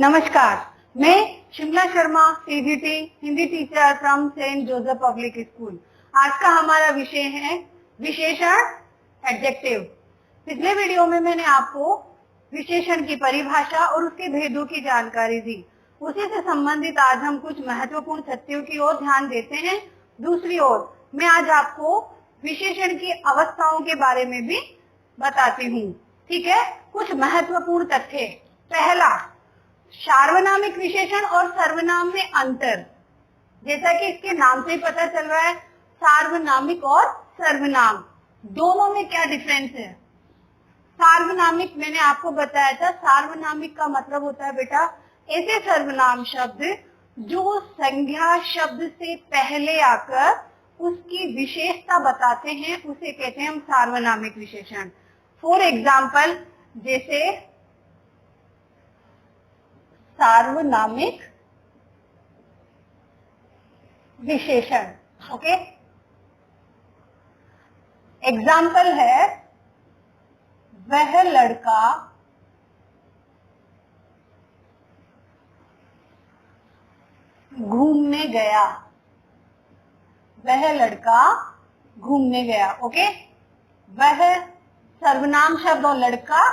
नमस्कार, मैं Shimla Sharma CGT Hindi teacher from saint Joseph public school. आज का हमारा विषय है विशेषण एडजेक्टिव। पिछले वीडियो में मैंने आपको विशेषण की परिभाषा और उसके भेदों की जानकारी दी। उसी से संबंधित आज हम कुछ महत्वपूर्ण तथ्यों की ओर ध्यान देते हैं। दूसरी ओर मैं आज आपको विशेषण की अवस्थाओं के बारे में भी बताती हूँ। ठीक है, कुछ महत्वपूर्ण तथ्य। पहला, सार्वनामिक विशेषण और सर्वनाम में अंतर। जैसा कि इसके नाम से ही पता चल रहा है, सार्वनामिक और सर्वनाम दोनों में क्या डिफरेंस है। सार्वनामिक मैंने आपको बताया था, सार्वनामिक का मतलब होता है बेटा ऐसे सर्वनाम शब्द जो संज्ञा शब्द से पहले आकर उसकी विशेषता बताते हैं, उसे कहते हैं हम सार्वनामिक विशेषण। फॉर एग्जाम्पल, जैसे सार्वनामिक विशेषण। ओके, एग्जाम्पल है वह लड़का घूमने गया। वह लड़का घूमने गया। ओके, वह सर्वनाम शब्द और लड़का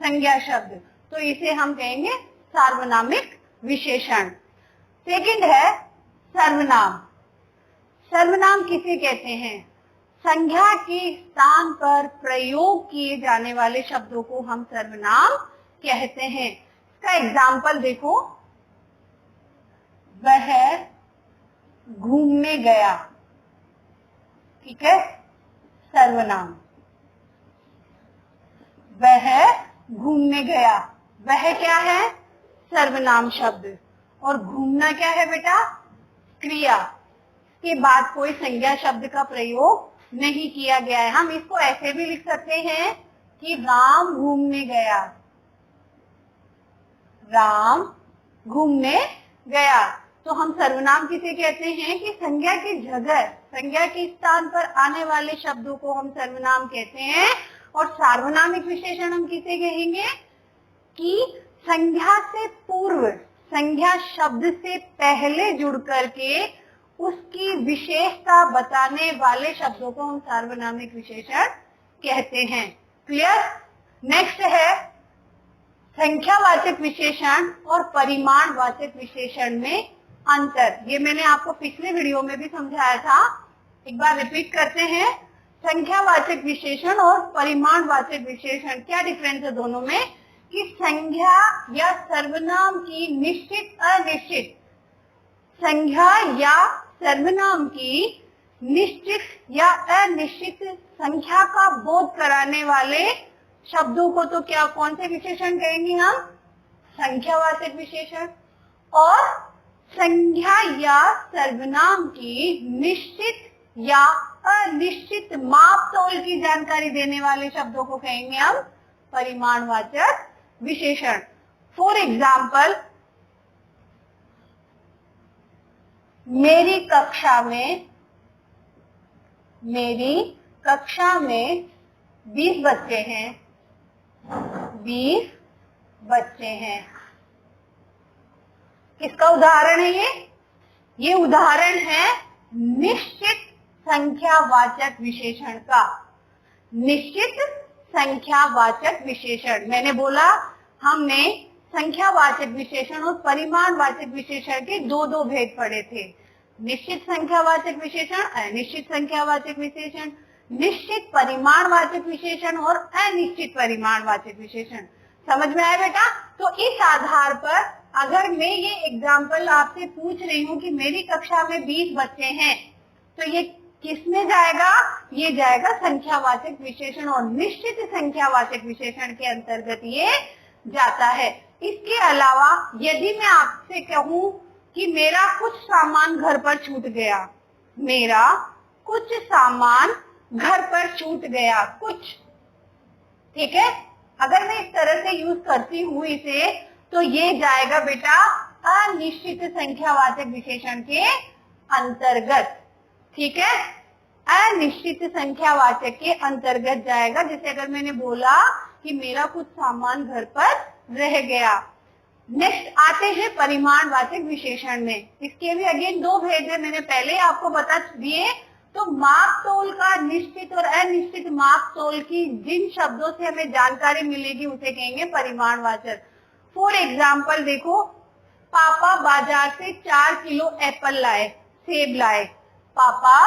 संज्ञा शब्द, तो इसे हम कहेंगे सार्वनामिक विशेषण। सेकंड है सर्वनाम। सर्वनाम किसे कहते हैं? संज्ञा के स्थान पर प्रयोग किए जाने वाले शब्दों को हम सर्वनाम कहते हैं। इसका एग्जाम्पल देखो, वह घूमने गया। ठीक है, सर्वनाम। वह घूमने गया, वह क्या है? सर्वनाम शब्द। और घूमना क्या है बेटा? क्रिया। के बाद कोई संज्ञा शब्द का प्रयोग नहीं किया गया है। हम इसको ऐसे भी लिख सकते हैं कि राम घूमने गया। राम घूमने गया। तो हम सर्वनाम किसे कहते हैं कि संज्ञा की जगह, संज्ञा के स्थान पर आने वाले शब्दों को हम सर्वनाम कहते हैं। और सार्वनामिक विशेषण हम किसे कहेंगे कि संज्ञा से पूर्व, संज्ञा शब्द से पहले जुड़ करके उसकी विशेषता बताने वाले शब्दों को हम सार्वनामिक विशेषण कहते हैं। क्लियर? नेक्स्ट है संख्यावाचक विशेषण और परिमाणवाचक विशेषण में अंतर। ये मैंने आपको पिछले वीडियो में भी समझाया था, एक बार रिपीट करते हैं। संख्यावाचक विशेषण और परिमाणवाचक विशेषण, क्या डिफरेंस है दोनों में? कि संज्ञा या सर्वनाम की निश्चित अनिश्चित, संज्ञा या सर्वनाम की निश्चित या अनिश्चित संख्या का बोध कराने वाले शब्दों को तो क्या, कौन से विशेषण कहेंगे हम? संख्यावाचक विशेषण। और संज्ञा या सर्वनाम की निश्चित या अनिश्चित माप तोल की जानकारी देने वाले शब्दों को कहेंगे हम परिमाणवाचक विशेषण। फॉर एग्जाम्पल, मेरी कक्षा में 20 बच्चे हैं। 20 बच्चे हैं। किसका उदाहरण है ये? ये उदाहरण है निश्चित संख्यावाचक विशेषण का। निश्चित संख्यावाचक विशेषण। मैंने बोला हमने संख्यावाचक विशेषण और परिमाणवाचक विशेषण के दो भेद पढ़े थे। निश्चित संख्यावाचक विशेषण, अनिश्चित संख्यावाचक विशेषण, निश्चित परिमाणवाचक विशेषण और अनिश्चित परिमाणवाचक विशेषण। समझ में आया बेटा? तो इस आधार पर अगर मैं ये एग्जाम्पल आपसे पूछ रही हूँ कि मेरी कक्षा में 20 बच्चे हैं, तो ये किस में जाएगा? ये जाएगा संख्यावाचक विशेषण और निश्चित संख्यावाचक विशेषण के अंतर्गत ये जाता है। इसके अलावा यदि मैं आपसे कहूँ कि मेरा कुछ सामान घर पर छूट गया, मेरा कुछ सामान घर पर छूट गया, कुछ, ठीक है, अगर मैं इस तरह से यूज करती हूँ इसे, तो ये जाएगा बेटा अनिश्चित संख्यावाचक विशेषण के अंतर्गत। ठीक है, अनिश्चित संख्यावाचक के अंतर्गत जाएगा। जैसे अगर मैंने बोला कि मेरा कुछ सामान घर पर रह गया, नेक्स्ट आते हैं परिमाणवाचक विशेषण में। इसके भी अगेन दो भेद है, मैंने पहले आपको बता दिए। तो माप तोल का निश्चित और अनिश्चित माप तोल की जिन शब्दों से हमें जानकारी मिलेगी उसे कहेंगे परिमाणवाचक। फॉर एग्जाम्पल देखो, पापा बाजार से 4 किलो एप्पल लाए, सेब लाए। पापा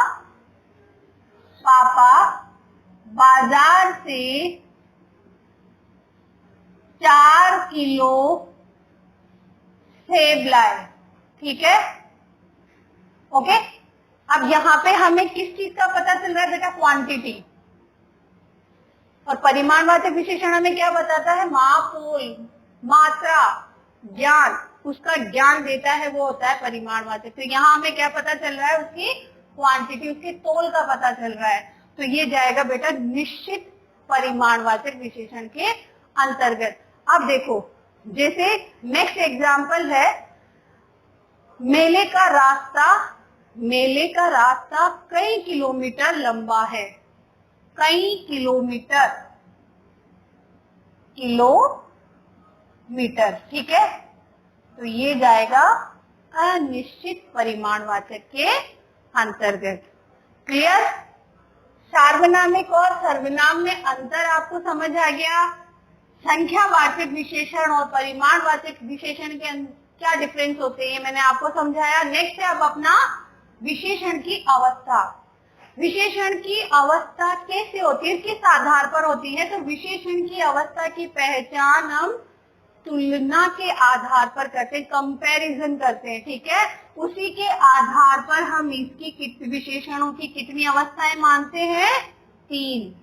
बाजार से 4 किलो सेब लाए, ठीक है, ओके। अब यहाँ पे हमें किस चीज का पता चल रहा है बेटा? क्वांटिटी। और परिमाणवाचक विशेषण हमें क्या बताता है? माप, तोल, मात्रा, ज्ञान, उसका ज्ञान देता है, वो होता है परिमाणवाचक। तो यहाँ हमें क्या पता चल रहा है? उसकी क्वांटिटी, उसके तोल का पता चल रहा है। तो ये जाएगा बेटा निश्चित परिमाणवाचक विशेषण के अंतर्गत। अब देखो, जैसे नेक्स्ट एग्जाम्पल है, मेले का रास्ता कई किलोमीटर लंबा है। कई किलोमीटर, ठीक है। तो ये जाएगा अनिश्चित परिमाणवाचक के अंतर्गत। क्लियर? सार्वनामिक और सर्वनाम में अंतर आपको समझ आ गया। संख्यावाचक विशेषण और परिमाणवाचक विशेषण के क्या डिफरेंस होते हैं मैंने आपको समझाया। नेक्स्ट है अब अपना विशेषण की अवस्था। विशेषण की अवस्था कैसे होती है, किस आधार पर होती है? तो विशेषण की अवस्था की पहचान हम तुलना के आधार पर करते हैं, कंपैरिजन करते हैं, ठीक है। उसी के आधार पर हम इसकी विशेषणों की कितनी अवस्थाएं मानते हैं? 3।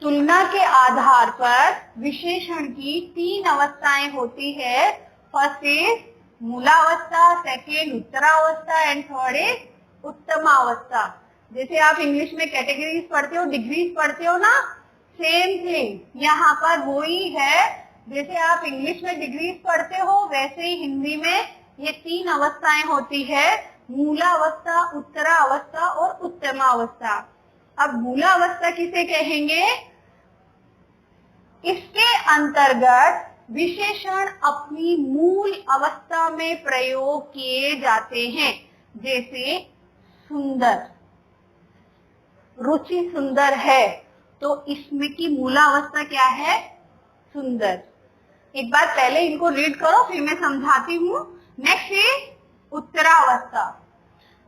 तुलना के आधार पर विशेषण की 3 अवस्थाएं होती है। फर्स्ट इज मूलावस्था, सेकेंड उत्तरावस्था एंड थर्ड इज उत्तमावस्था। जैसे आप इंग्लिश में कैटेगरीज पढ़ते हो, डिग्रीज पढ़ते हो ना, सेम थिंग यहाँ पर वही है। जैसे आप इंग्लिश में डिग्रीज पढ़ते हो वैसे ही हिंदी में ये 3 अवस्थाएं होती है, मूलावस्था, उत्तरावस्था और उत्तमावस्था। अब मूलावस्था किसे कहेंगे? इसके अंतर्गत विशेषण अपनी मूल अवस्था में प्रयोग किए जाते हैं। जैसे सुंदर, रुचि सुंदर है, तो इसमें की मूलावस्था क्या है? सुंदर। एक बार पहले इनको रीड करो फिर मैं समझाती हूँ। नेक्स्ट इज उत्तरावस्था।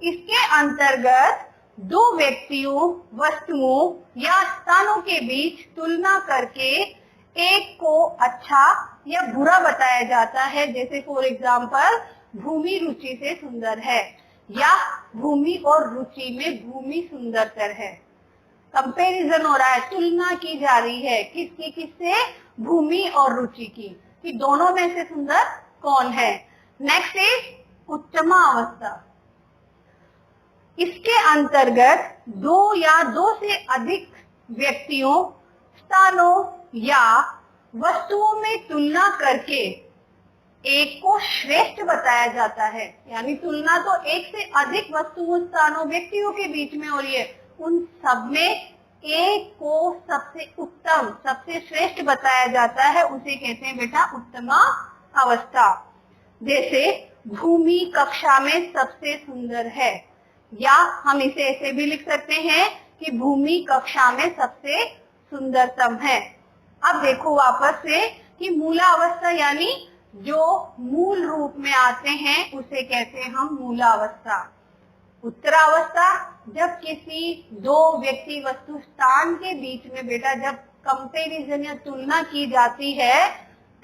इसके अंतर्गत 2 व्यक्तियों, वस्तुओं या स्थानों के बीच तुलना करके एक को अच्छा या बुरा बताया जाता है। जैसे फॉर एग्जाम्पल, भूमि रुचि से सुंदर है, या भूमि और रुचि में भूमि सुंदरतर है। कंपैरिजन हो रहा है, तुलना की जा रही है, किसकी? किससे? भूमि और रुचि की, कि दोनों में से सुंदर कौन है। नेक्स्ट इज उत्तमा अवस्था। इसके अंतर्गत 2 या 2 से अधिक व्यक्तियों, स्थानों या वस्तुओं में तुलना करके एक को श्रेष्ठ बताया जाता है। यानी तुलना तो एक से अधिक वस्तुओं, स्थानों, व्यक्तियों के बीच में हो रही है, उन सब में एक को सबसे उत्तम, सबसे श्रेष्ठ बताया जाता है, उसे कहते हैं बेटा उत्तमा अवस्था। जैसे भूमि कक्षा में सबसे सुंदर है, या हम इसे ऐसे भी लिख सकते हैं कि भूमि कक्षा में सबसे सुंदरतम है। अब देखो वापस से कि मूलावस्था यानी जो मूल रूप में आते हैं उसे कहते हैं हम मूलावस्था। उत्तरावस्था जब किसी 2 व्यक्ति, वस्तु, स्थान के बीच में बेटा जब कंपैरिजन या तुलना की जाती है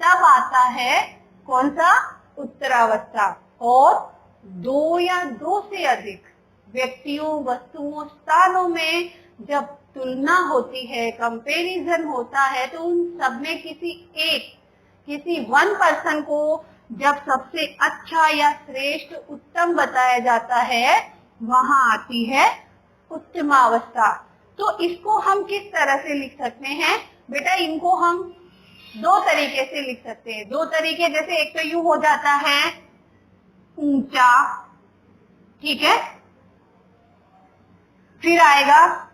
तब आता है कौन सा? उत्तरावस्था। और 2 या 2 से अधिक व्यक्तियों, वस्तुओं, स्थानों में जब तुलना होती है, कंपैरिजन होता है, तो उन सब में किसी वन पर्सन को जब सबसे अच्छा या श्रेष्ठ, उत्तम बताया जाता है, वहां आती है उत्तमावस्था। तो इसको हम किस तरह से लिख सकते हैं बेटा? इनको हम 2 तरीके से लिख सकते हैं। 2 तरीके, जैसे एक तो यूं हो जाता है ऊंचा, ठीक है, फिर आएगा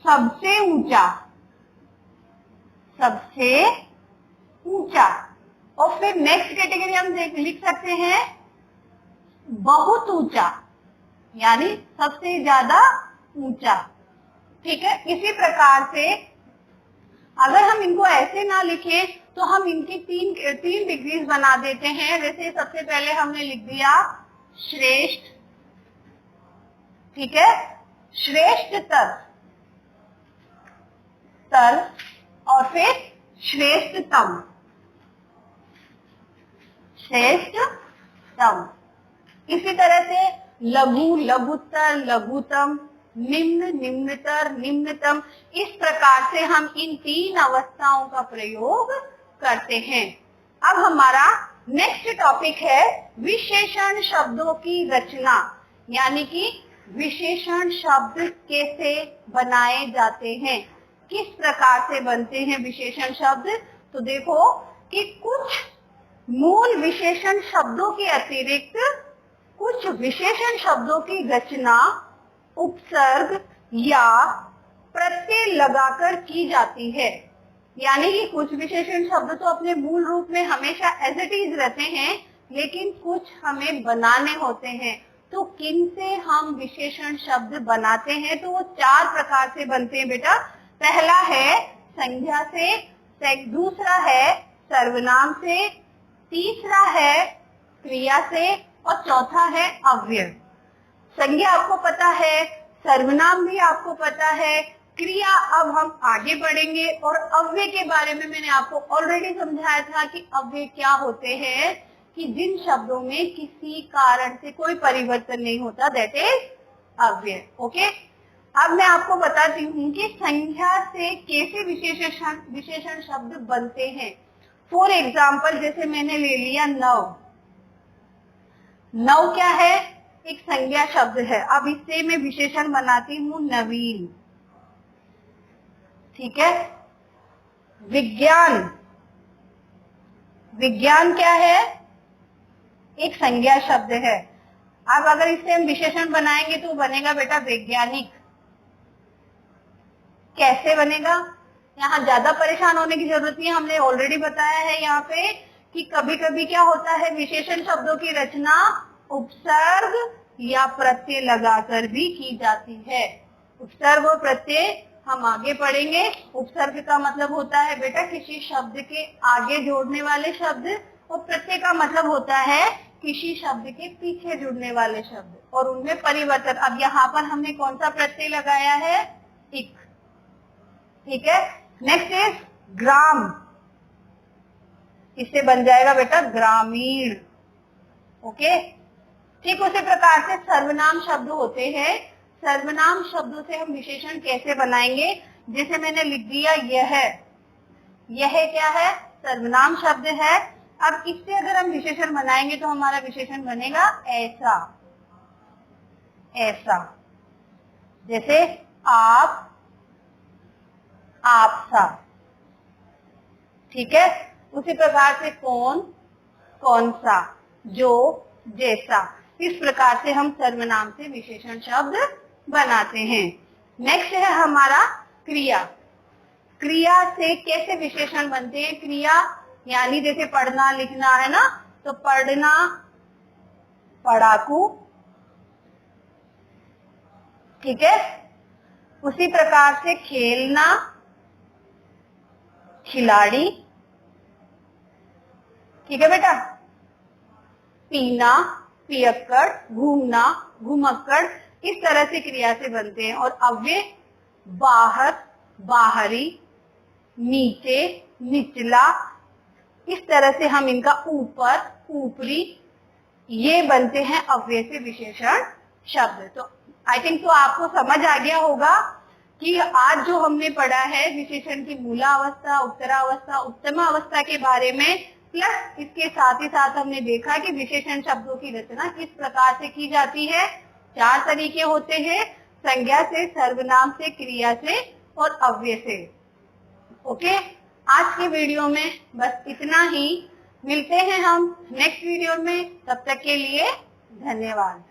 सबसे ऊंचा, सबसे ऊंचा, और फिर नेक्स्ट कैटेगरी हम लिख सकते हैं बहुत ऊंचा, यानी सबसे ज्यादा ऊंचा। ठीक है, इसी प्रकार से अगर हम इनको ऐसे ना लिखें तो हम इनकी तीन डिग्रीज बना देते हैं। जैसे सबसे पहले हमने लिख दिया श्रेष्ठ, ठीक है, श्रेष्ठतर तर, और फिर श्रेष्ठतम, श्रेष्ठतम। इसी तरह से लघु, लघुत्तर, लघुतम, निम्न, निम्नतर, निम्नतम। इस प्रकार से हम इन तीन अवस्थाओं का प्रयोग करते हैं। अब हमारा नेक्स्ट टॉपिक है विशेषण शब्दों की रचना, यानी कि विशेषण शब्द कैसे बनाए जाते हैं, किस प्रकार से बनते हैं विशेषण शब्द। तो देखो कि कुछ मूल विशेषण शब्दों के अतिरिक्त कुछ विशेषण शब्दों की रचना उपसर्ग या प्रत्यय लगाकर की जाती है। यानी कि कुछ विशेषण शब्द तो अपने मूल रूप में हमेशा एज इट इज रहते हैं, लेकिन कुछ हमें बनाने होते हैं। तो किन से हम विशेषण शब्द बनाते हैं, तो वो चार प्रकार से बनते हैं बेटा। पहला है संज्ञा से, दूसरा है सर्वनाम से, तीसरा है क्रिया से, और चौथा है अव्यय। संज्ञा आपको पता है, सर्वनाम भी आपको पता है, क्रिया अब हम आगे बढ़ेंगे, और अव्यय के बारे में मैंने आपको ऑलरेडी समझाया था कि अव्यय क्या होते हैं, कि जिन शब्दों में किसी कारण से कोई परिवर्तन नहीं होता, दैट इज अव्यय। ओके, अब मैं आपको बताती हूँ कि संख्या से कैसे विशेषण शब्द बनते हैं। फॉर एग्जाम्पल, जैसे मैंने ले लिया नव। नव क्या है, एक संज्ञा शब्द है। अब इससे मैं विशेषण बनाती हूँ नवीन। ठीक है, विज्ञान, विज्ञान क्या है, एक संज्ञा शब्द है। अब अगर इससे हम विशेषण बनाएंगे तो बनेगा बेटा वैज्ञानिक। कैसे बनेगा, यहाँ ज्यादा परेशान होने की जरूरत नहीं है, हमने ऑलरेडी बताया है यहाँ पे कि कभी कभी क्या होता है, विशेषण शब्दों की रचना उपसर्ग या प्रत्यय लगाकर भी की जाती है। उपसर्ग और प्रत्यय हम आगे पढ़ेंगे। उपसर्ग का मतलब होता है बेटा किसी शब्द के आगे जोड़ने वाले शब्द, और प्रत्यय का मतलब होता है किसी शब्द के पीछे जुड़ने वाले शब्द और उनमें परिवर्तन। अब यहाँ पर हमने कौन सा प्रत्यय लगाया है, इक। ठीक है, नेक्स्ट इज ग्राम, इससे बन जाएगा बेटा ग्रामीण। ओके, ठीक उसी प्रकार से सर्वनाम शब्द होते हैं। सर्वनाम शब्दों से हम विशेषण कैसे बनाएंगे, जैसे मैंने लिख दिया यह, यह क्या है, सर्वनाम शब्द है। अब इससे अगर हम विशेषण बनाएंगे तो हमारा विशेषण बनेगा ऐसा, ऐसा। जैसे आप, आपसा। ठीक है, उसी प्रकार से कौन, कौन सा, जो, जैसा। इस प्रकार से हम सर्वनाम से विशेषण शब्द बनाते हैं। नेक्स्ट है हमारा क्रिया। क्रिया से कैसे विशेषण बनते हैं, क्रिया यानी जैसे पढ़ना लिखना है ना, तो पढ़ना पढ़ाकू। ठीक है, उसी प्रकार से खेलना खिलाड़ी। ठीक है बेटा, पीना पियक्कड़, घूमना घुमक्कड़। इस तरह से क्रिया से बनते हैं। और अव्यय बाहर बाहरी, नीचे निचला, इस तरह से हम इनका ऊपर ऊपरी, ये बनते हैं अव्यय से विशेषण शब्द। तो आई थिंक तो आपको समझ आ गया होगा कि आज जो हमने पढ़ा है विशेषण की मूलावस्था, उत्तरावस्था, उत्तमावस्था के बारे में, प्लस इसके साथ ही साथ हमने देखा कि विशेषण शब्दों की रचना किस प्रकार से की जाती है। चार तरीके होते हैं, संज्ञा से, सर्वनाम से, क्रिया से और अव्यय से। ओके, आज के वीडियो में बस इतना ही। मिलते हैं हम नेक्स्ट वीडियो में, तब तक के लिए धन्यवाद।